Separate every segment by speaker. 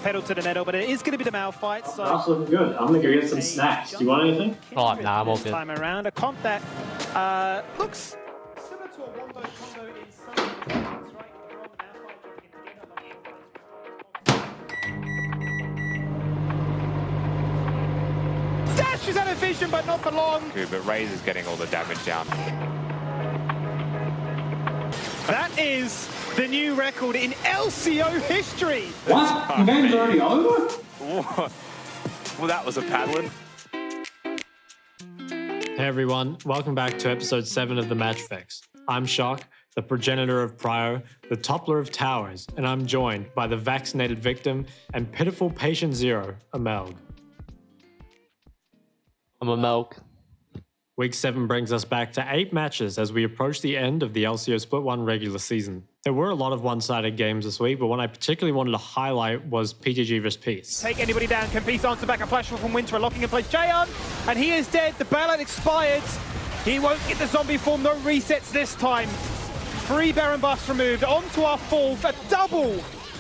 Speaker 1: pedal to the metal, but it is going to be the male fight. So
Speaker 2: That's looking good. I'm going to go get some snacks. Do you want anything?
Speaker 3: Oh, nah, I'm all good.
Speaker 1: Time around, a comp that looks similar to a Wondo combo in some things, right? Dash is out of vision, but not for long.
Speaker 4: But Raze is getting all the damage down.
Speaker 1: That is the new record in LCO history.
Speaker 2: What? The game's already over?
Speaker 4: Well, that was a paddling.
Speaker 3: Hey everyone, welcome back to episode 7 of the Matchfix. I'm Shock, the progenitor of Prio, the toppler of towers, and I'm joined by the vaccinated victim and pitiful patient zero, Amelg.
Speaker 5: I'm a milk.
Speaker 3: Week 7 brings us back to 8 matches as we approach the end of the LCO Split 1 regular season. There were a lot of one-sided games this week, but one I particularly wanted to highlight was PGG vs Peace.
Speaker 1: Take anybody down. Can Peace answer back a flash from Winter, locking in place Jayon, and he is dead. The bailout expired. He won't get the zombie form. No resets this time. 3 Baron buffs removed. On to our 4th. A double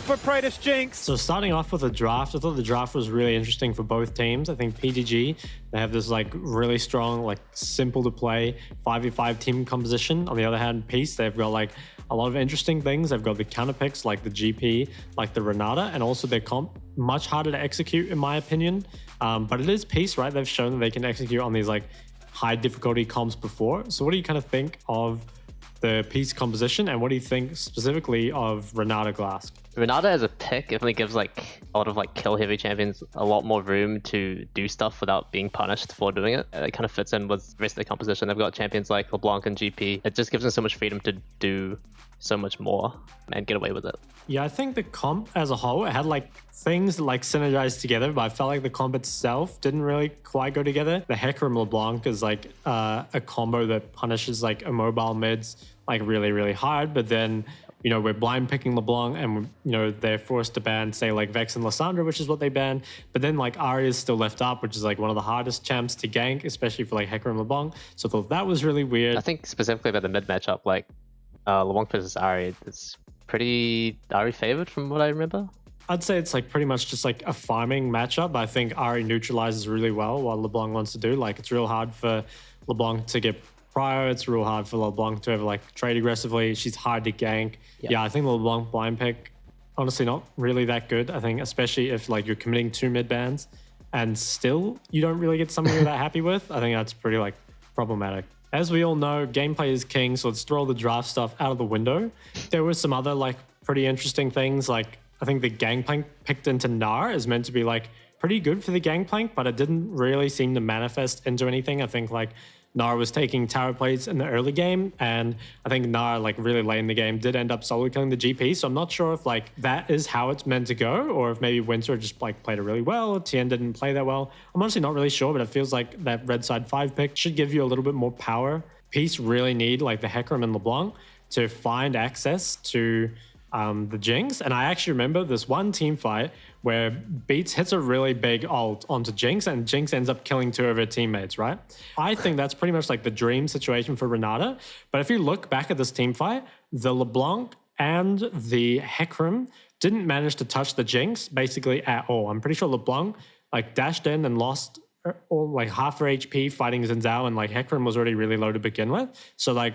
Speaker 1: for Praedyth Jinx.
Speaker 3: So starting off with the draft, I thought the draft was really interesting for both teams. I think PGG, they have this like really strong, like simple to play 5v5 team composition. On the other hand, Peace, they've got like a lot of interesting things. They've got the counter picks like the GP, like the Renata, and also their comp much harder to execute in my opinion. But it is Peace, right? They've shown that they can execute on these like high difficulty comps before. So what do you kind of think of the Peace composition, and what do you think specifically of Renata Glask?
Speaker 5: Renata as a pick definitely gives like a lot of like kill heavy champions a lot more room to do stuff without being punished for doing it. It kind of fits in with the rest of the composition. They've got champions like LeBlanc and GP. It just gives them so much freedom to do so much more and get away with it.
Speaker 3: Yeah, I think the comp as a whole, it had like things like synergized together, but I felt like the comp itself didn't really quite go together. The Hecarim LeBlanc is like a combo that punishes like immobile mids like really, really hard, but then you know, we're blind picking LeBlanc and, you know, they're forced to ban, say, like Vex and Lysandra, which is what they ban. But then, like, Ahri is still left up, which is, like, one of the hardest champs to gank, especially for, like, Hecarim LeBlanc. So I thought that was really weird.
Speaker 5: I think specifically about the mid matchup, like, LeBlanc versus Ahri, it's pretty Ahri favored from what I remember.
Speaker 3: I'd say it's, like, pretty much just, like, a farming matchup. I think Ahri neutralizes really well what LeBlanc wants to do. Like, it's real hard for LeBlanc to get Prio, it's real hard for LeBlanc to ever like trade aggressively. She's hard to gank. Yeah, I think the LeBlanc blind pick, honestly, not really that good. I think especially if like you're committing 2 mid bans and still you don't really get something you're that happy with. I think that's pretty like problematic. As we all know, gameplay is king, so let's throw all the draft stuff out of the window. There were some other like pretty interesting things. Like I think the gangplank picked into Gnar is meant to be like pretty good for the gangplank, but it didn't really seem to manifest into anything. I think like Gnar was taking tower plates in the early game, and I think Gnar, like really late in the game, did end up solo killing the GP. So I'm not sure if like that is how it's meant to go, or if maybe Winter just like played it really well, or Tien didn't play that well. I'm honestly not really sure, but it feels like that red side 5 pick should give you a little bit more power. Peace really need like the Hecarim and LeBlanc to find access to the Jinx. And I actually remember this one team fight where Beats hits a really big ult onto Jinx and Jinx ends up killing 2 of her teammates, right? I think that's pretty much like the dream situation for Renata. But if you look back at this team fight, the LeBlanc and the Hecarim didn't manage to touch the Jinx basically at all. I'm pretty sure LeBlanc like dashed in and lost all like half her HP fighting Xin Zhao, and like Hecarim was already really low to begin with. So like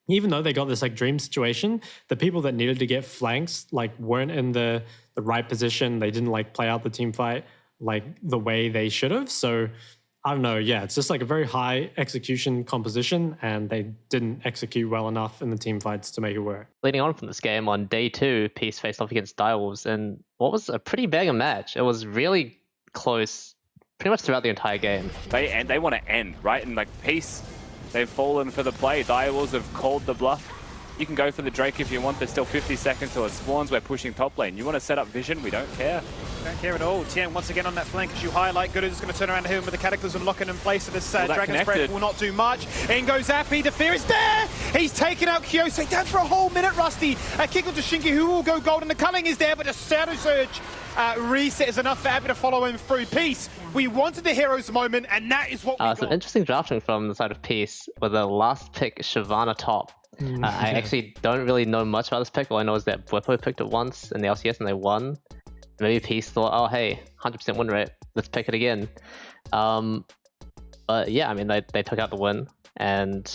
Speaker 3: even though they got this like dream situation, the people that needed to get flanks like weren't in the right position. They didn't like play out the team fight like the way they should have. So I don't know. Yeah, it's just like a very high execution composition, and they didn't execute well enough in the team fights to make it work.
Speaker 5: Leading on from this game, on day 2, Peace faced off against Direwolves in what was a pretty banger match. It was really close pretty much throughout the entire game.
Speaker 4: They want to end, right? And like Peace, they've fallen for the play. Direwolves have called the bluff. You can go for the Drake if you want. There's still 50 seconds till it spawns. We're pushing top lane. You want to set up vision? We don't care.
Speaker 1: Don't care at all. Tien once again on that flank as you highlight. Good is going to turn around to him with the Cataclysm locking in place. So this Dragon's Breath will not do much. In goes Appy. The fear is there. He's taken out Kyose down for a whole minute, Rusty. A kick onto Shinki, who will go gold, and the culling is there, but the Shadow Surge reset is enough for Appy to follow him through. Peace. We wanted the hero's moment, and that is what we got.
Speaker 5: Some interesting drafting from the side of Peace with the last pick, Shyvana top. I actually don't really know much about this pick. All I know is that Bwipo picked it once in the LCS and they won. Maybe Peace thought, oh hey, 100% win rate, let's pick it again. But yeah, I mean, they took out the win. And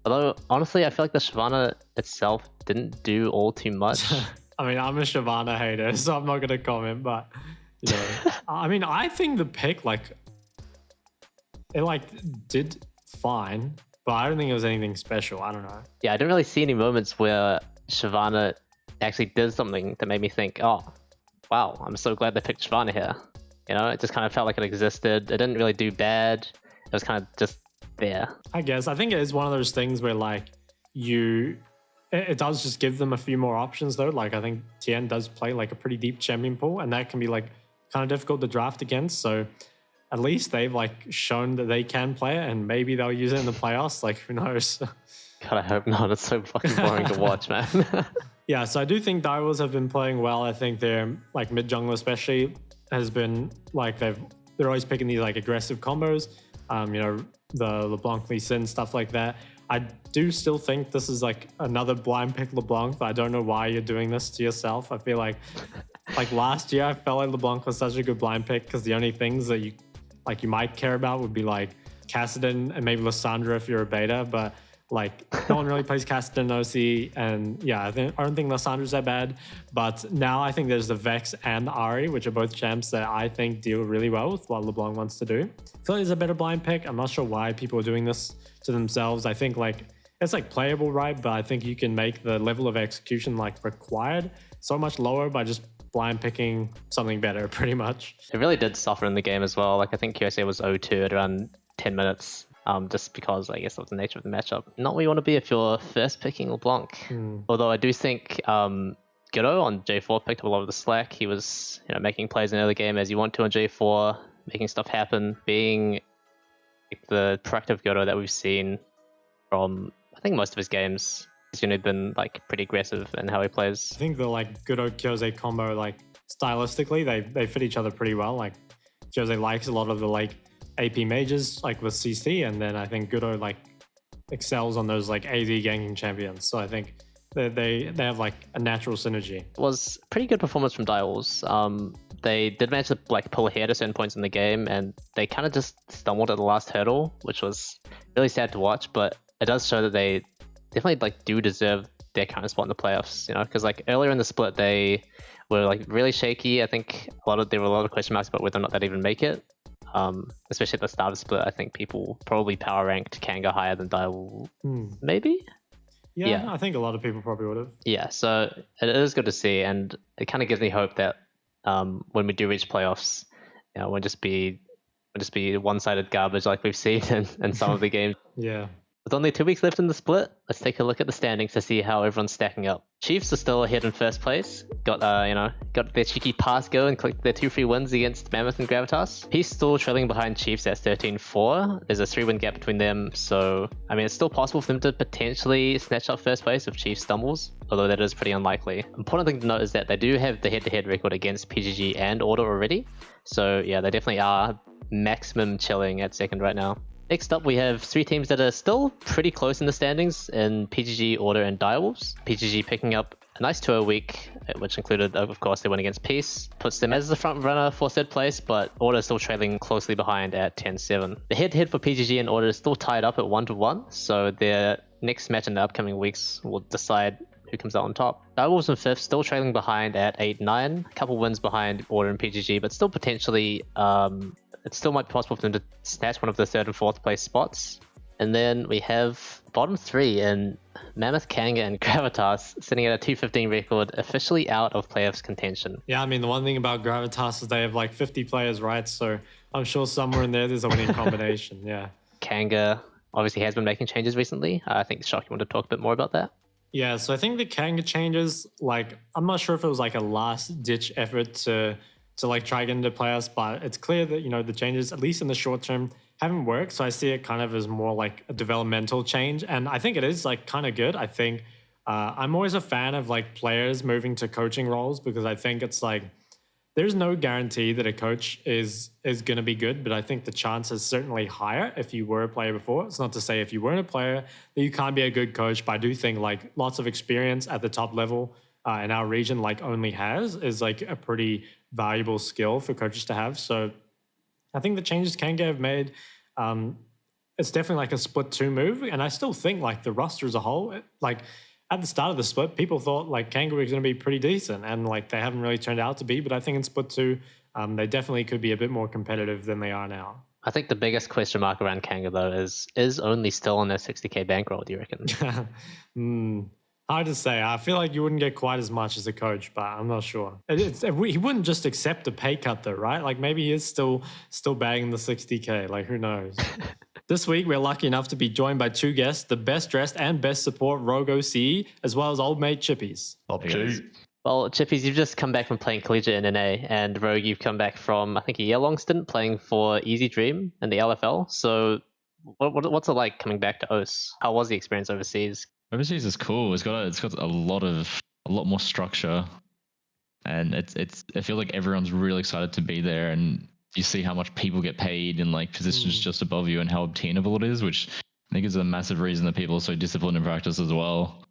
Speaker 5: although, honestly, I feel like the Shyvana itself didn't do all too much.
Speaker 3: I mean, I'm a Shyvana hater, so I'm not going to comment, but, you know, I mean, I think the pick, like, it, like, did fine, but I don't think it was anything special. I don't know.
Speaker 5: Yeah, I didn't really see any moments where Shyvana actually did something that made me think, oh, wow, I'm so glad they picked Shyvana here. You know, it just kind of felt like it existed. It didn't really do bad. It was kind of just there.
Speaker 3: I guess. I think it is one of those things where, like, it does just give them a few more options, though. Like, I think Tien does play, like, a pretty deep champion pool, and that can be, like, kind of difficult to draft against. So at least they've, like, shown that they can play it, and maybe they'll use it in the playoffs. Like, who knows?
Speaker 5: God, I hope not. It's so fucking boring to watch, man.
Speaker 3: Yeah, so I do think Direwolves have been playing well. I think their, like, mid jungler especially has been, like, they're always picking these, like, aggressive combos. You know, the LeBlanc, Lee Sin, stuff like that. I do still think this is, like, another blind pick LeBlanc, but I don't know why you're doing this to yourself. I feel like last year, I felt like LeBlanc was such a good blind pick because the only things that you might care about would be, like, Kassadin and maybe Lissandra if you're a beta, but, like, no one really plays Kassadin OC, and yeah, I don't think Lissandra's that bad. But now I think there's the Vex and the Ahri, which are both champs that I think deal really well with what LeBlanc wants to do. I feel like there's a better blind pick. I'm not sure why people are doing this to themselves. I think, like, it's, like, playable, right? But I think you can make the level of execution, like, required so much lower by just blind picking something better, pretty much.
Speaker 5: It really did suffer in the game as well. Like, I think QSA was 0-2 at around 10 minutes. Just because, I guess, of the nature of the matchup. Not where you want to be if you're first picking LeBlanc. Although I do think Ghetto on J4 picked up a lot of the slack. He was, you know, making plays in the early game as you want to on J4, making stuff happen, being, like, the proactive Ghetto that we've seen from, I think, most of his games. He's, you know, been, like, pretty aggressive in how he plays.
Speaker 3: I think the, like, Ghetto Kyose combo, like, stylistically, they fit each other pretty well. Like, Kyose likes a lot of the, like, AP mages, like, with CC, and then I think Ghetto, like, excels on those, like, AD ganking champions. So I think they have, like, a natural synergy.
Speaker 5: It was a pretty good performance from Direwolves. They did manage to, like, pull ahead at certain points in the game, and they kind of just stumbled at the last hurdle, which was really sad to watch, but it does show that they definitely, like, do deserve their current spot in the playoffs, you know, because, like, earlier in the split they were, like, really shaky. I think there were a lot of question marks about whether or not they'd even make it. Especially at the start of the split, I think people probably power ranked Kanga higher than Direwolves. Maybe?
Speaker 3: Yeah, I think a lot of people probably would have.
Speaker 5: Yeah, so it is good to see, and it kind of gives me hope that when we do reach playoffs, you know, it won't just be one-sided garbage like we've seen in some of the games.
Speaker 3: Yeah.
Speaker 5: With only 2 weeks left in the split, let's take a look at the standings to see how everyone's stacking up. Chiefs are still ahead in first place. Got their cheeky pass go and clicked their 2 free wins against Mammoth and Gravitas. Peace still trailing behind Chiefs at 13-4. There's a 3-win gap between them, so I mean, it's still possible for them to potentially snatch up first place if Chiefs stumbles, although that is pretty unlikely. Important thing to note is that they do have the head-to-head record against PGG and Order already, so yeah, they definitely are maximum chilling at second right now. Next up, we have 3 teams that are still pretty close in the standings in PGG, Order, and Direwolves. PGG picking up a nice 2 a week, which included, of course, their win against Peace. Puts them as the front runner for third place, but Order is still trailing closely behind at 10-7. The head-to-head for PGG and Order is still tied up at 1-1, so their next match in the upcoming weeks will decide who comes out on top. Direwolves in 5th, still trailing behind at 8-9. A couple wins behind Order and PGG, but still potentially... it still might be possible for them to snatch one of the 3rd and 4th place spots. And then we have bottom 3 in Mammoth, Kanga, and Gravitas sitting at a 215 record, officially out of playoffs contention.
Speaker 3: Yeah, I mean, the one thing about Gravitas is they have, like, 50 players, right? So I'm sure somewhere in there's a winning combination, yeah.
Speaker 5: Kanga obviously has been making changes recently. I think, Shock, you want to talk a bit more about that?
Speaker 3: Yeah, so I think the Kanga changes, like, I'm not sure if it was, like, a last-ditch effort to like try get into playoffs, but it's clear that, you know, the changes, at least in the short term, haven't worked. So I see it kind of as more like a developmental change, and I think it is, like, kind of good. I think I'm always a fan of, like, players moving to coaching roles, because I think it's like there's no guarantee that a coach is going to be good, but I think the chance is certainly higher if you were a player before. It's not to say if you weren't a player that you can't be a good coach, but I do think, like, lots of experience at the top level in our region like only has is like a pretty valuable skill for coaches to have. So I think the changes Kanga have made, it's definitely like a split 2 move. And I still think like the roster as a whole, like at the start of the split, people thought like Kanga was going to be pretty decent, and like they haven't really turned out to be. But I think in split 2, they definitely could be a bit more competitive than they are now.
Speaker 5: I think the biggest question mark around Kanga though is only still on their 60k bankroll, do you reckon?
Speaker 3: Hard to say. I feel like you wouldn't get quite as much as a coach, but I'm not sure. He wouldn't just accept a pay cut though, right? Like maybe he is still bagging the 60k. Like who knows? This week, we're lucky enough to be joined by 2 guests, the best dressed and best support Rogue OCE, as well as old mate Chippys.
Speaker 5: Well, Chippies, you've just come back from playing collegiate in NA, and Rogue, you've come back from, I think, a year-long stint playing for Easy Dream in the LFL. So what's it like coming back to OS? How was the experience overseas?
Speaker 6: Overseas is cool. It's got a lot more structure, and I feel like everyone's really excited to be there, and you see how much people get paid in like positions just above you and how obtainable it is, which I think is a massive reason that people are so disciplined in practice as well.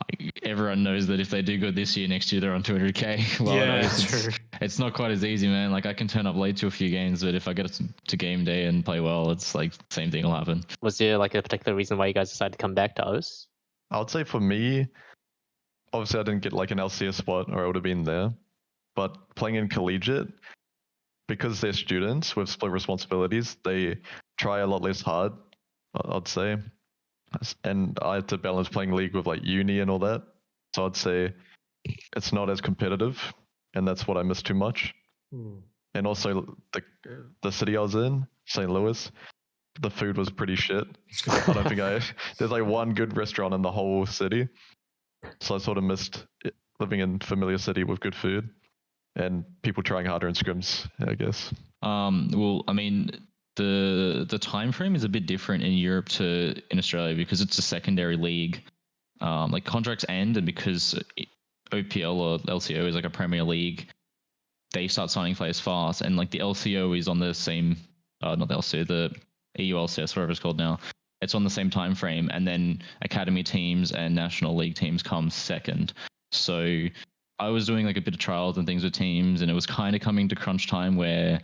Speaker 6: Like, everyone knows that if they do good this year, next year they're on 200k. Well,
Speaker 3: yeah,
Speaker 6: it's not quite as easy, man. Like I can turn up late to a few games, but if I get to game day and play well, it's like same thing will happen.
Speaker 5: Was there like a particular reason why you guys decided to come back to OS?
Speaker 7: I would say for me, obviously I didn't get like an LCS spot or I would have been there, but playing in collegiate, because they're students with split responsibilities, they try a lot less hard, I'd say. And I had to balance playing league with like uni and all that. So I'd say it's not as competitive, and that's what I miss too much. And also the city I was in, St. Louis, the food was pretty shit. I don't think there's like one good restaurant in the whole city. So I sort of missed living in familiar city with good food and people trying harder in scrims, I guess.
Speaker 6: Well, I mean, the time frame is a bit different in Europe to in Australia because it's a secondary league. Like contracts end, and because OPL or LCO is like a Premier League, they start signing players fast, and like the LCO is on the same, not the LCO, the EU LCS, whatever it's called now. It's on the same time frame, and then academy teams and national league teams come second. So I was doing like a bit of trials and things with teams, and it was kind of coming to crunch time where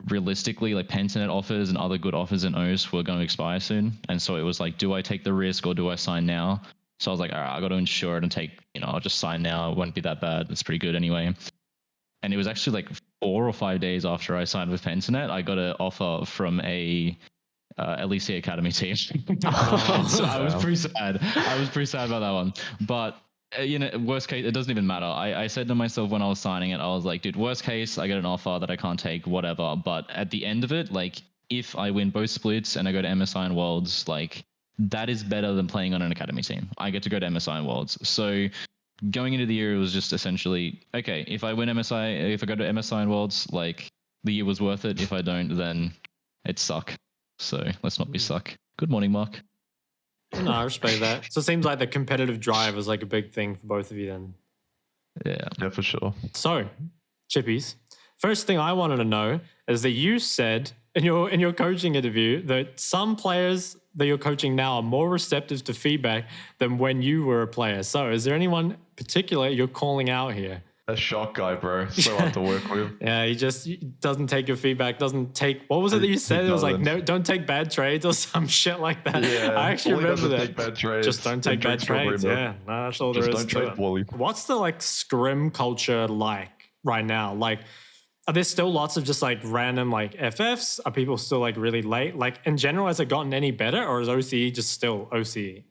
Speaker 6: realistically like Pentanet offers and other good offers in OS were going to expire soon. And so it was like, do I take the risk or do I sign now? So I was like, all right, I got to insure it and take, I'll just sign now. It won't be that bad. It's pretty good anyway. And it was actually like 4 or 5 days after I signed with Pentanet, I got an offer from a LEC Academy team. So I was pretty sad. I was pretty sad about that one. But worst case, it doesn't even matter. I said to myself when I was signing it, I was like, dude, worst case, I get an offer that I can't take, whatever. But at the end of it, like, if I win both splits and I go to MSI and Worlds, like, that is better than playing on an academy team. I get to go to MSI and Worlds. So going into the year, it was just essentially, okay, if I win MSI, if I go to MSI and Worlds, like, the year was worth it. If I don't, then it suck. So let's not be suck. Good morning, Mark.
Speaker 3: No, I respect that. So it seems like the competitive drive is like a big thing for both of you then.
Speaker 7: Yeah, for sure.
Speaker 3: So, Chippies, first thing I wanted to know is that you said in your coaching interview that some players that you're coaching now are more receptive to feedback than when you were a player. So is there anyone particular you're calling out here?
Speaker 7: A shock guy, bro. So hard to work with.
Speaker 3: Yeah, he just doesn't take your feedback, doesn't take... What was it that you said? It was like, no, don't take bad trades or some shit like that.
Speaker 7: Yeah,
Speaker 3: I actually remember that.
Speaker 7: Take bad trades.
Speaker 3: Just don't take bad trades. Yeah, no, that's all there is to it.
Speaker 7: Wally.
Speaker 3: What's the like scrim culture like right now? Like, are there still lots of just like random like FFs? Are people still like really late? Like in general, has it gotten any better, or is OCE just still OCE?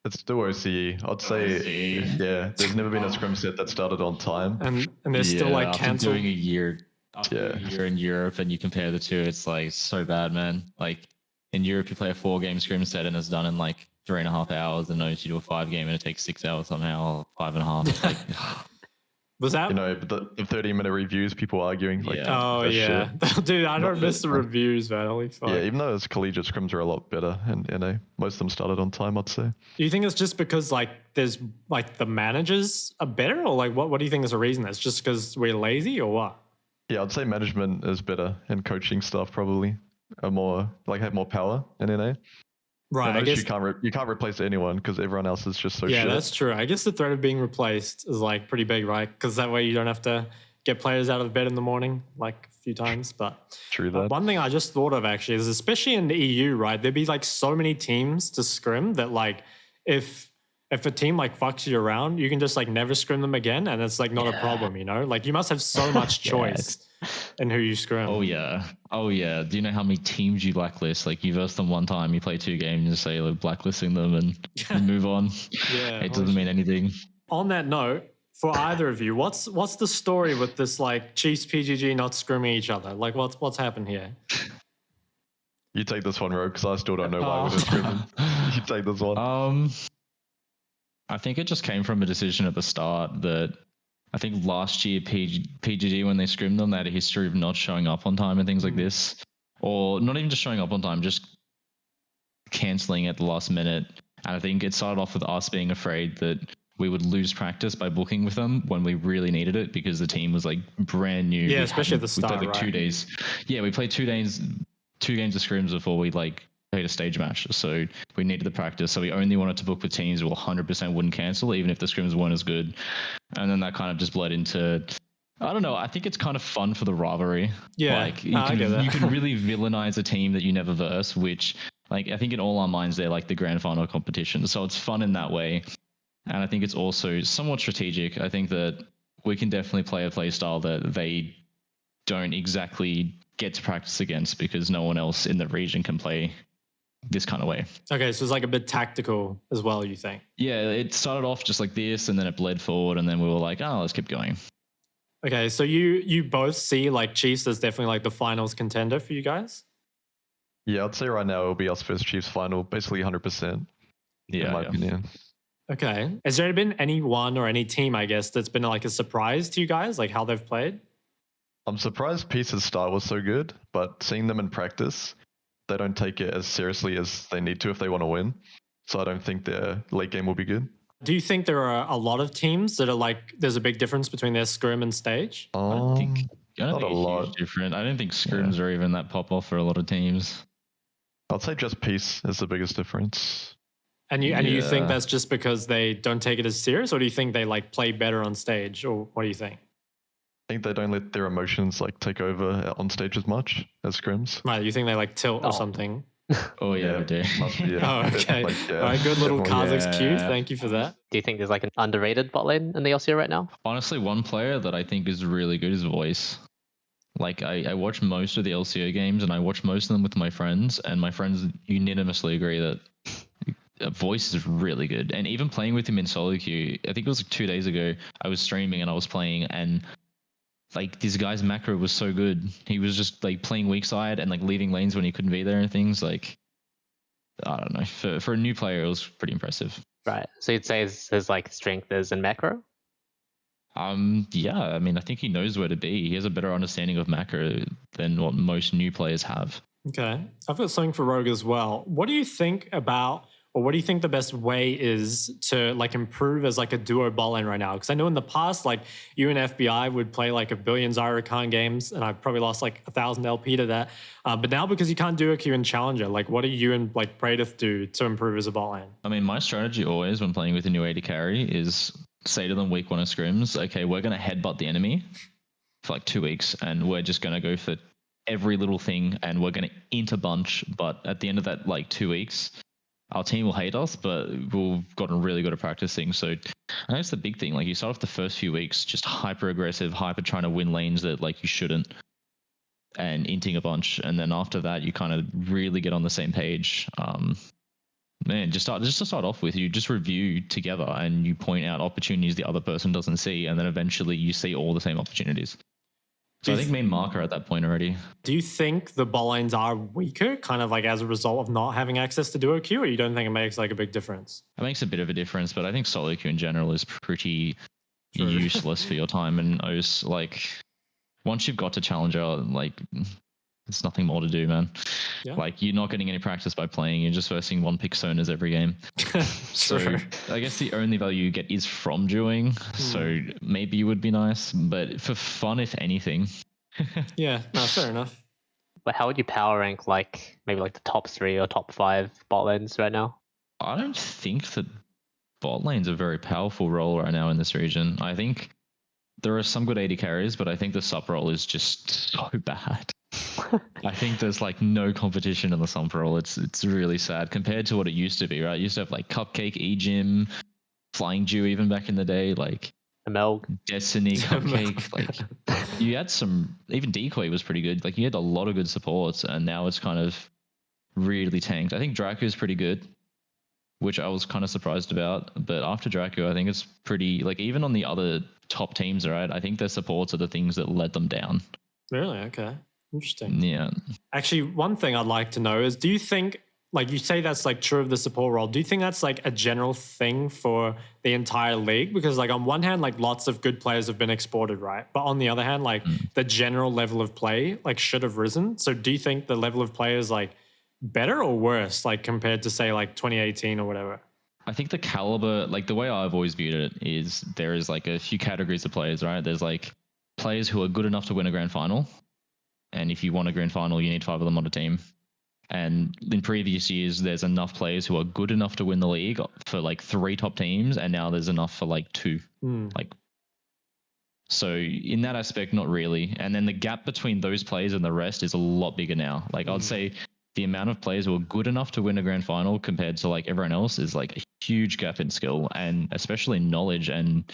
Speaker 7: It's still OCE. I'd say, yeah, there's never been a scrim set that started on time.
Speaker 3: And there's still like cancelled.
Speaker 6: Doing a year in Europe, and you compare the two, it's like so bad, man. Like in Europe, you play a 4-game scrim set and it's done in like 3.5 hours, and notice you do a 5-game and it takes 6 hours somehow, or 5.5. It's like,
Speaker 3: was that?
Speaker 7: But the 30-minute reviews, people arguing. Like,
Speaker 3: oh, yeah. Dude, I don't miss the reviews, man. Holy fuck.
Speaker 7: Yeah, even though it's collegiate, scrims are a lot better. And, most of them started on time, I'd say.
Speaker 3: Do you think it's just because, like, there's, like, the managers are better? Or, like, what do you think is the reason? It's just because we're lazy or what?
Speaker 7: Yeah, I'd say management is better and coaching staff probably are more, like, have more power in NA.
Speaker 3: Right,
Speaker 7: And
Speaker 3: I guess
Speaker 7: you can't replace anyone because everyone else is just so
Speaker 3: yeah,
Speaker 7: shit.
Speaker 3: that's true. I guess the threat of being replaced is like pretty big, right? Because that way you don't have to get players out of bed in the morning like a few times. But
Speaker 7: True that.
Speaker 3: one thing I just thought of actually is, especially in the EU, right? There'd be like so many teams to scrim that like if a team like fucks you around, you can just like never scrim them again, and it's like not a problem, you know? Like you must have so much choice in who you scrim.
Speaker 6: Oh yeah. Do you know how many teams you blacklist? Like you verse them one time, you play 2 games, and say like blacklisting them, and you move on.
Speaker 3: Yeah,
Speaker 6: It doesn't mean anything.
Speaker 3: On that note, for either of you, what's the story with this like Chiefs PGG not scrimming each other? Like what's happened here?
Speaker 7: You take this one, Rogue, because I still don't know why we're scrimming. You take this one.
Speaker 6: I think it just came from a decision at the start that I think last year PGG, when they scrimmed them, they had a history of not showing up on time and things like this, or not even just showing up on time, just cancelling at the last minute. And I think it started off with us being afraid that we would lose practice by booking with them when we really needed it, because the team was like brand new.
Speaker 3: Yeah, especially at the start,
Speaker 6: we played like 2 days. Yeah, we played 2 games of scrims before we like played a stage match, so we needed the practice. So we only wanted to book with teams who 100% wouldn't cancel, even if the scrims weren't as good. And then that kind of just bled into, I don't know, I think it's kind of fun for the rivalry.
Speaker 3: Yeah,
Speaker 6: like you can really villainize a team that you never verse, which like I think in all our minds they're like the grand final competition. So it's fun in that way, and I think it's also somewhat strategic. I think that we can definitely play a play style that they don't exactly get to practice against, because no one else in the region can play this kind of way.
Speaker 3: Okay, so it's like a bit tactical as well, you think?
Speaker 6: Yeah, it started off just like this, and then it bled forward, and then we were like, oh, let's keep going.
Speaker 3: Okay, so you both see like Chiefs as definitely like the finals contender for you guys?
Speaker 7: Yeah, I'd say right now it'll be us versus Chiefs final, basically 100%.
Speaker 6: Yeah,
Speaker 7: in my opinion.
Speaker 3: Okay. Has there been anyone or any team, I guess, that's been like a surprise to you guys, like how they've played?
Speaker 7: I'm surprised Peace's start was so good, but seeing them in practice, they don't take it as seriously as they need to if they want to win. So I don't think their late game will be good.
Speaker 3: Do you think there are a lot of teams that are like, there's a big difference between their scrim and stage?
Speaker 6: I don't think
Speaker 7: not a lot.
Speaker 6: Huge different. I don't think scrims are even that pop off for a lot of teams.
Speaker 7: I'd say just Peace is the biggest difference.
Speaker 3: And you think that's just because they don't take it as serious, or do you think they like play better on stage, or what do you think?
Speaker 7: I think they don't let their emotions like take over on stage as much as scrims.
Speaker 3: Right, you think they like tilt or something?
Speaker 6: Oh yeah, they do.
Speaker 3: Oh, okay. All right, good little Kazakh's cue. Thank you for that.
Speaker 5: Do you think there's like an underrated bot lane in the LCO right now?
Speaker 6: Honestly, one player that I think is really good is Voice. Like I watch most of the LCO games, and I watch most of them with my friends, and my friends unanimously agree that Voice is really good. And even playing with him in solo queue, I think it was like 2 days ago, I was streaming and I was playing, and like this guy's macro was so good. He was just like playing weak side and like leaving lanes when he couldn't be there and things. Like, I don't know, for a new player it was pretty impressive.
Speaker 5: Right, so you'd say his like strength is in macro?
Speaker 6: Yeah, I mean, I think he knows where to be. He has a better understanding of macro than what most new players have.
Speaker 3: Okay, I've got something for Rogue as well. What do you think about, or what do you think the best way is to like improve as like a duo bot lane right now? Because I know in the past, like you and FBI would play like 1 billion Zyra Khan games, and I probably lost like 1,000 LP to that. But now, because you can't do a queue in Challenger, like what do you and like Praedyth do to improve as a bot lane?
Speaker 6: I mean, my strategy always when playing with a new AD carry is say to them week 1 of scrims, okay, we're going to headbutt the enemy for like 2 weeks, and we're just going to go for every little thing, and we're going to int a bunch. But at the end of that like 2 weeks, our team will hate us, but we've gotten really good at practicing. So I think that's the big thing. Like you start off the first few weeks just hyper aggressive, hyper trying to win lanes that like you shouldn't, and inting a bunch. And then after that, you kind of really get on the same page. Just to start off with, you just review together and you point out opportunities the other person doesn't see, and then eventually you see all the same opportunities. So I think me and Mark are at that point already.
Speaker 3: Do you think the bot lanes are weaker, kind of like as a result of not having access to duo queue, or you don't think it makes like a big difference?
Speaker 6: It makes a bit of a difference, but I think solo queue in general is pretty useless for your time. And I was like, once you've got to Challenger, like there's nothing more to do, man. Yeah. Like you're not getting any practice by playing. You're just versing 1-pick Sonas every game. So I guess the only value you get is from duoing. So maybe it would be nice, but for fun, if anything.
Speaker 3: Yeah, no, fair enough.
Speaker 5: But how would you power rank like maybe like the top 3 or top 5 bot lanes right now?
Speaker 6: I don't think that bot lane's a very powerful role right now in this region. I think there are some good AD carries, but I think the sup role is just so bad. I think there's like no competition in the sup role. It's really sad compared to what it used to be, right? It used to have like Cupcake, E-Gym, Flying Dew even back in the day, like
Speaker 5: Melg,
Speaker 6: Destiny, Cupcake. Like you had some, even Decoy was pretty good. Like you had a lot of good supports, and now it's kind of really tanked. I think Draco's pretty good, which I was kind of surprised about. But after Draco, I think it's pretty, like even on the other top teams, right? I think their supports are the things that let them down.
Speaker 3: Really? Okay. Interesting.
Speaker 6: Yeah.
Speaker 3: Actually, one thing I'd like to know is, do you think, like you say that's like true of the support role, do you think that's like a general thing for the entire league? Because like on one hand, like lots of good players have been exported, right? But on the other hand, like the general level of play like should have risen. So do you think the level of play is like better or worse, like compared to say like 2018 or whatever?
Speaker 6: I think the caliber, like the way I've always viewed it is there is like a few categories of players, right? There's like players who are good enough to win a grand final. And if you want a grand final, you need 5 of them on a team. And in previous years, there's enough players who are good enough to win the league for like 3 top teams. And now there's enough for like 2. Like, so in that aspect, not really. And then the gap between those players and the rest is a lot bigger now. Like I'd say the amount of players who are good enough to win a grand final compared to like everyone else is like a huge gap in skill, and especially knowledge and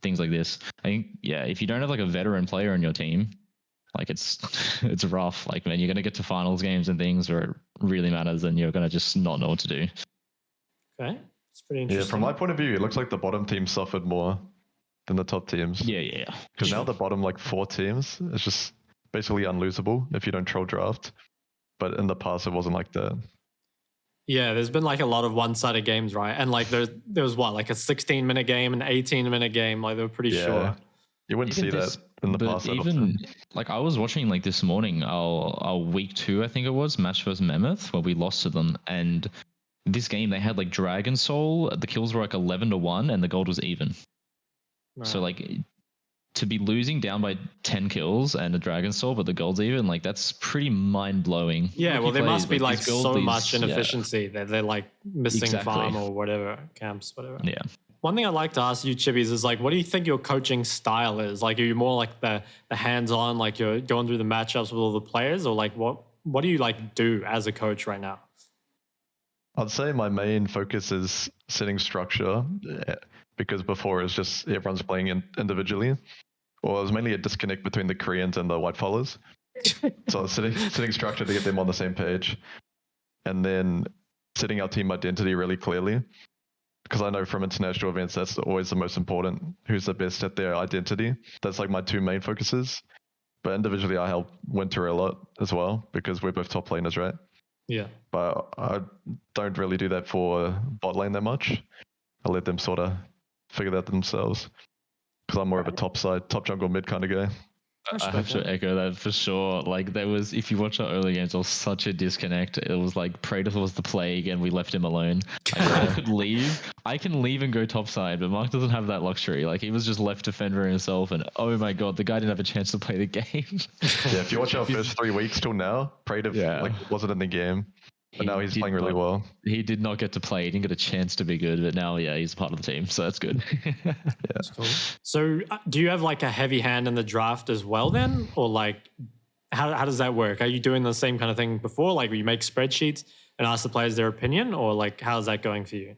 Speaker 6: things like this. I think, yeah, if you don't have like a veteran player on your team, like it's rough. Like, man, you're going to get to finals games and things where it really matters, and you're going to just not know what to do.
Speaker 3: Okay. It's pretty interesting.
Speaker 7: Yeah, from my point of view, it looks like the bottom team suffered more than the top teams.
Speaker 6: Yeah.
Speaker 7: Because now the bottom like 4 teams is just basically unlosable if you don't troll draft. But in the past, it wasn't like that.
Speaker 3: Yeah, there's been like a lot of one-sided games, right? And like there was what, like a 16-minute game, an 18-minute game. Like they were pretty short.
Speaker 7: You wouldn't see that in the past.
Speaker 6: Even like I was watching like this morning, our week 2, I think it was, match versus Mammoth, where we lost to them. And this game they had like Dragon Soul. The kills were like 11-1, and the gold was even. Right. So like to be losing down by 10 kills and a Dragon Soul, but the gold's even, like that's pretty mind blowing.
Speaker 3: Yeah, well, there must be like so much inefficiency that they're like missing farm or whatever, camps, whatever.
Speaker 6: Yeah. One
Speaker 3: thing I'd like to ask you, Chippys, is like, what do you think your coaching style is? Like, are you more like the hands-on, like you're going through the matchups with all the players, or like what do you like do as a coach right now?
Speaker 7: I'd say my main focus is setting structure, because before it was just everyone's playing individually. Or it was mainly a disconnect between the Koreans and the white fellas. So I was setting structure to get them on the same page. And then setting our team identity really clearly. Because I know from international events, that's always the most important. Who's the best at their identity? That's like my 2 main focuses. But individually, I help Winter a lot as well, because we're both top laners, right?
Speaker 3: Yeah.
Speaker 7: But I don't really do that for bot lane that much. I let them sort of figure that themselves. Because I'm more of a top jungle mid kind of guy.
Speaker 6: I have to echo that for sure. Like there was, if you watch our early games, there was such a disconnect. It was like Praedyth was the plague and we left him alone. I could leave. I can leave and go topside, but Mark doesn't have that luxury. Like he was just left to fend for himself, and oh my god, the guy didn't have a chance to play the game.
Speaker 7: Yeah, if you watch our first 3 weeks till now, Praedyth like wasn't in the game. But now he's playing really well.
Speaker 6: He did not get to play. He didn't get a chance to be good, but now, he's part of the team, so that's good.
Speaker 7: Yeah,
Speaker 3: that's cool. So, do you have like a heavy hand in the draft as well, then, or like, how does that work? Are you doing the same kind of thing before, like, where you make spreadsheets and ask the players their opinion, or like, how's that going for you?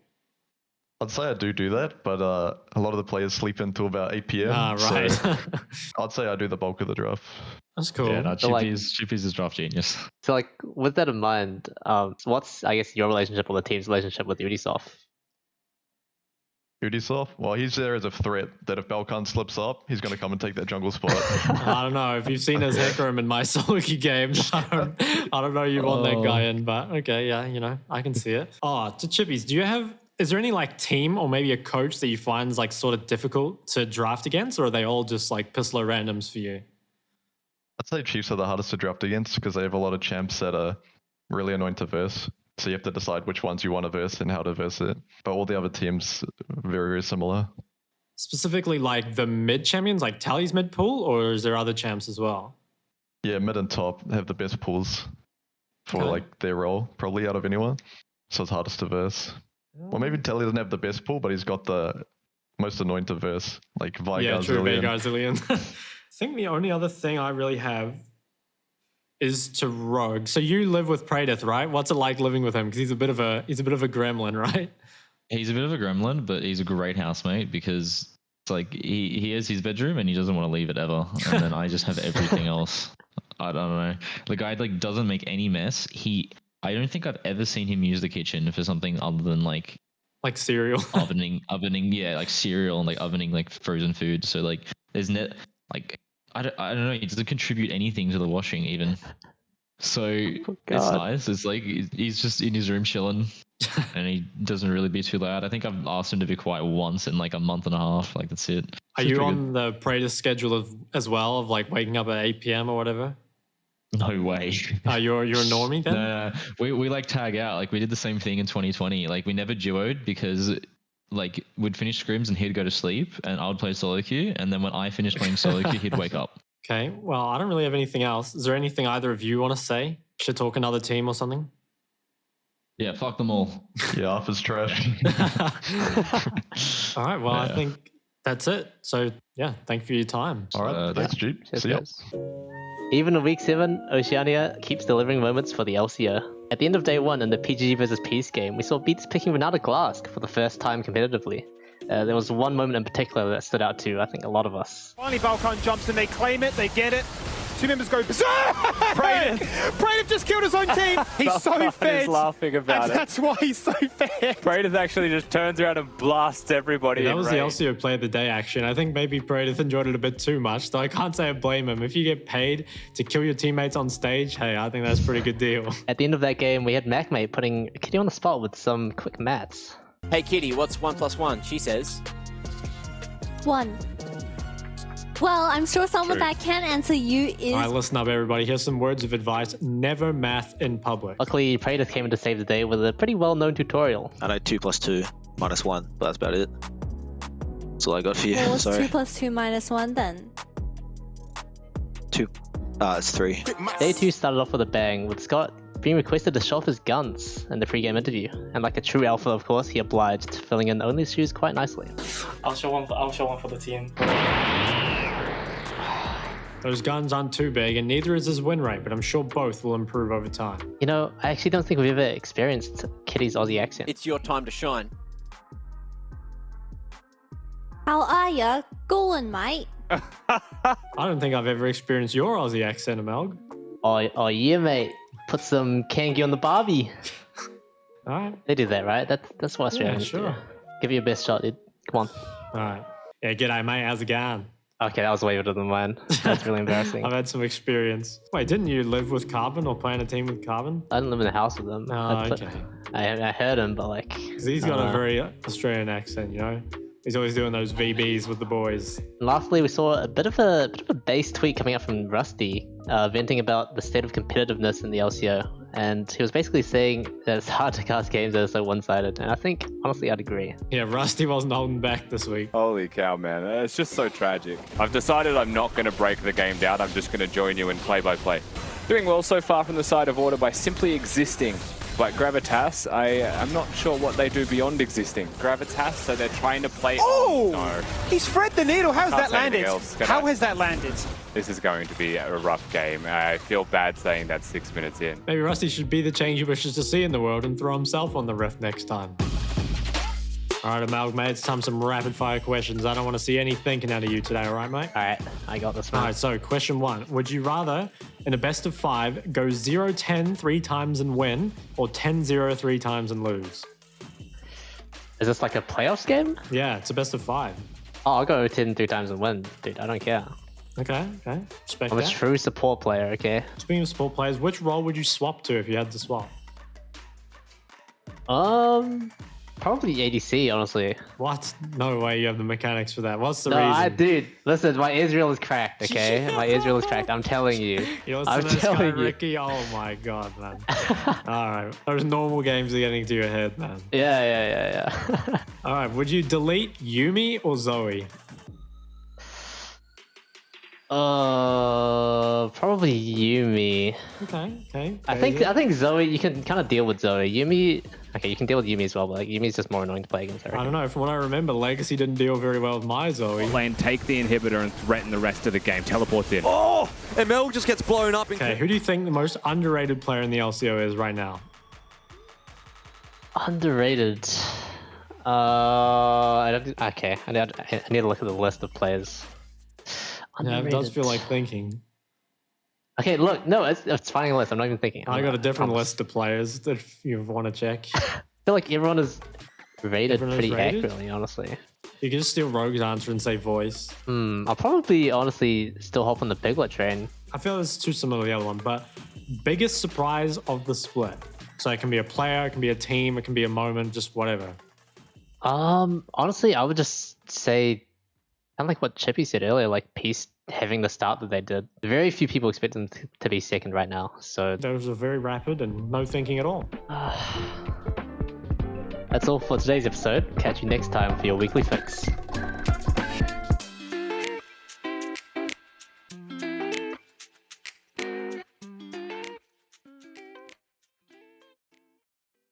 Speaker 7: I'd say I do that, but a lot of the players sleep until about 8 p.m.
Speaker 3: Right.
Speaker 7: So I'd say I do the bulk of the draft.
Speaker 3: That's cool.
Speaker 6: Yeah, no, Chippys is draft genius.
Speaker 5: So, like, with that in mind, what's, I guess, your relationship or the team's relationship with Udisoft?
Speaker 7: Udisoft? Well, he's there as a threat that if Balkan slips up, he's going to come and take that jungle spot.
Speaker 3: I don't know. If you've seen his hacker room in my Soloki games, I don't know you want that guy in, but okay, yeah, I can see it. Oh, to Chippys, is there any like team or maybe a coach that you find is like sort of difficult to draft against, or are they all just like piss low randoms for you?
Speaker 7: I'd say Chiefs are the hardest to draft against because they have a lot of champs that are really annoying to verse. So you have to decide which ones you want to verse and how to verse it. But all the other teams are very, very similar.
Speaker 3: Specifically like the mid champions, like Tally's mid pool, or is there other champs as well?
Speaker 7: Yeah, mid and top have the best pulls for
Speaker 3: Okay.
Speaker 7: like their role, probably out of anyone. So it's hardest to verse. Well, maybe Telly doesn't have the best pull, but he's got the most annoying to verse, like Vigar,
Speaker 3: Yeah, true,
Speaker 7: Zillion.
Speaker 3: Vigar, Zillion. I think the only other thing I really have is to Rogue. So you live with Praedyth, right? What's it like living with him? Because he's a bit of a gremlin, right?
Speaker 6: He's a bit of a gremlin, but he's a great housemate because it's like he has his bedroom and he doesn't want to leave it ever, and then I just have everything else. I don't know. The guy like doesn't make any mess. I don't think I've ever seen him use the kitchen for something other than like
Speaker 3: cereal.
Speaker 6: ovening, yeah, like cereal and like ovening like frozen food. So like there's like I don't know. He doesn't contribute anything to the washing even. So it's nice. It's like he's just in his room chilling, and he doesn't really be too loud. I think I've asked him to be quiet once in like a month and a half. Like that's it.
Speaker 3: Are you on the Praedyth schedule as well of like waking up at 8 p.m. or whatever?
Speaker 6: No way.
Speaker 3: You're a normie then?
Speaker 6: No. We like tag out. Like we did the same thing in 2020. Like we never duoed because like we'd finish scrims and he'd go to sleep and I would play solo queue, and then when I finished playing solo queue, he'd wake up.
Speaker 3: Okay. Well, I don't really have anything else. Is there anything either of you want to say? Should talk another team or something?
Speaker 6: Yeah, fuck them all.
Speaker 7: Yeah, off is trash.
Speaker 3: All right. Well,
Speaker 6: Yeah.
Speaker 3: I think that's it. So yeah, thank you for your time.
Speaker 7: All right, thanks, Jeep.
Speaker 5: Cheers,
Speaker 7: See ya.
Speaker 5: guys. Even in week 7, Oceania keeps delivering moments for the LCO. At the end of day 1 in the PGG vs Peace game, we saw Beats picking Renata Glask for the first time competitively. There was one moment in particular that stood out to, I think, a lot of us.
Speaker 1: Finally, Balkan jumps in, they claim it, they get it. Two members go berserk! Praedyth just killed his own team. He's so fed.
Speaker 4: He's laughing about
Speaker 1: and
Speaker 4: it.
Speaker 1: that's why he's so fed.
Speaker 4: Praedyth actually just turns around and blasts everybody.
Speaker 3: That
Speaker 4: in
Speaker 3: was
Speaker 4: raid.
Speaker 3: the LCO play of the day action. I think maybe Praedyth enjoyed it a bit too much, though I can't say I blame him. If you get paid to kill your teammates on stage, hey, I think that's a pretty good deal.
Speaker 5: At the end of that game, we had MacMate putting Kitty on the spot with some quick mats.
Speaker 8: Hey Kitty, what's 1 + 1? She says.
Speaker 9: 1. Well, I'm sure someone that can answer you is...
Speaker 3: All right, listen up, everybody. Here's some words of advice. Never math in public.
Speaker 5: Luckily, Praedyth came in to save the day with a pretty well-known tutorial.
Speaker 8: I know 2 + 2 - 1, but that's about it. That's all I got for you.
Speaker 9: What was
Speaker 8: Sorry.
Speaker 9: 2 + 2 - 1 then?
Speaker 8: 2. It's 3.
Speaker 5: Day 2 started off with a bang, with Scott being requested to show off his guns in the pre-game interview. And like a true alpha, of course, he obliged, filling in only shoes quite nicely.
Speaker 10: I'll show one for the team.
Speaker 3: Those guns aren't too big, and neither is his win rate, but I'm sure both will improve over time.
Speaker 5: You know, I actually don't think we've ever experienced Kitty's Aussie accent.
Speaker 8: It's your time to shine.
Speaker 9: How are ya? Going, mate.
Speaker 3: I don't think I've ever experienced your Aussie accent, Amelg.
Speaker 5: Oh yeah, mate. Put some kangi on the Barbie.
Speaker 3: All right.
Speaker 5: They do that, right? That's what Australians
Speaker 3: sure.
Speaker 5: do. Give you your best shot, dude. Come on.
Speaker 3: All right. Yeah, g'day, mate. How's it going?
Speaker 5: Okay, that was way better than mine. That's really embarrassing.
Speaker 3: I've had some experience. Wait, didn't you live with Carbon or play in a team with Carbon?
Speaker 5: I didn't live in the house with him.
Speaker 3: Oh, okay.
Speaker 5: I heard him, but like...
Speaker 3: Because he's got a very Australian accent, you know? He's always doing those VBs with the boys.
Speaker 5: Lastly, we saw a bit of a base tweet coming out from Rusty, venting about the state of competitiveness in the LCO. And he was basically saying that it's hard to cast games that are so one-sided. And I think, honestly, I'd agree.
Speaker 3: Yeah, Rusty wasn't holding back this week.
Speaker 4: Holy cow, man. It's just so tragic. I've decided I'm not going to break the game down. I'm just going to join you in play-by-play. Doing well so far from the side of order by simply existing. Like Gravitas, I'm not sure what they do beyond existing. Gravitas, so they're trying to play...
Speaker 1: Oh!
Speaker 4: No.
Speaker 1: He's thread the needle. How's
Speaker 4: Can't
Speaker 1: that
Speaker 4: say anything
Speaker 1: landed?
Speaker 4: else, can
Speaker 1: How
Speaker 4: I?
Speaker 1: has that landed?
Speaker 4: This is going to be a rough game. I feel bad saying that 6 minutes in.
Speaker 3: Maybe Rusty should be the change he wishes to see in the world and throw himself on the ref next time. All right, Amalg, mate, it's time for some rapid-fire questions. I don't want to see any thinking out of you today, all right, mate?
Speaker 5: All right, I got this
Speaker 3: All
Speaker 5: one.
Speaker 3: right, so question 1. Would you rather, in a best of 5, go 0-10 3 times and win, or 10-0 3 times and lose?
Speaker 5: Is this like a playoffs game?
Speaker 3: Yeah, it's a best of 5.
Speaker 5: Oh, I'll go 10 3 times and win, dude. I don't care.
Speaker 3: Okay. Respect
Speaker 5: I'm a
Speaker 3: that.
Speaker 5: true support player, okay?
Speaker 3: Speaking of support players, which role would you swap to if you had to swap?
Speaker 5: Probably ADC, honestly.
Speaker 3: What? No way you have the mechanics for that. What's the
Speaker 5: No,
Speaker 3: reason?
Speaker 5: Dude, listen, my Israel is cracked, okay? My Israel is cracked, I'm telling you.
Speaker 3: You listen
Speaker 5: I'm
Speaker 3: to this guy,
Speaker 5: telling you.
Speaker 3: Ricky? Oh my god, man. Alright, those normal games are getting to your head, man.
Speaker 5: Yeah.
Speaker 3: Alright, would you delete Yumi or Zoe?
Speaker 5: Probably Yumi.
Speaker 3: Okay.
Speaker 5: I think Zoe. You can kind of deal with Zoe. Yumi. Okay, you can deal with Yumi as well, but like Yumi's just more annoying to play against.
Speaker 3: I don't know. From what I remember, Legacy didn't deal very well with my Zoe.
Speaker 4: Lane, take the inhibitor and threaten the rest of the game. Teleports in.
Speaker 11: Oh, ML just gets blown up.
Speaker 3: Okay, who do you think the most underrated player in the LCO is right now?
Speaker 5: Underrated. I need to look at the list of players.
Speaker 3: Yeah, it does feel like thinking.
Speaker 5: Okay, look, no, it's finding a list. I'm not even thinking.
Speaker 3: I got a different list of players if you want to check.
Speaker 5: I feel like everyone is rated pretty accurately, honestly.
Speaker 3: You can just steal Rogue's answer and say voice.
Speaker 5: I'll probably honestly still hop on the Piglet train.
Speaker 3: I feel it's too similar to the other one, but biggest surprise of the split. So it can be a player, it can be a team, it can be a moment, just whatever.
Speaker 5: Honestly, I would just say, kind of like what Chippy said earlier, like Peace having the start that they did. Very few people expect them to be second right now, so...
Speaker 3: Those are very rapid and no thinking at all.
Speaker 5: That's all for today's episode. Catch you next time for your weekly fix.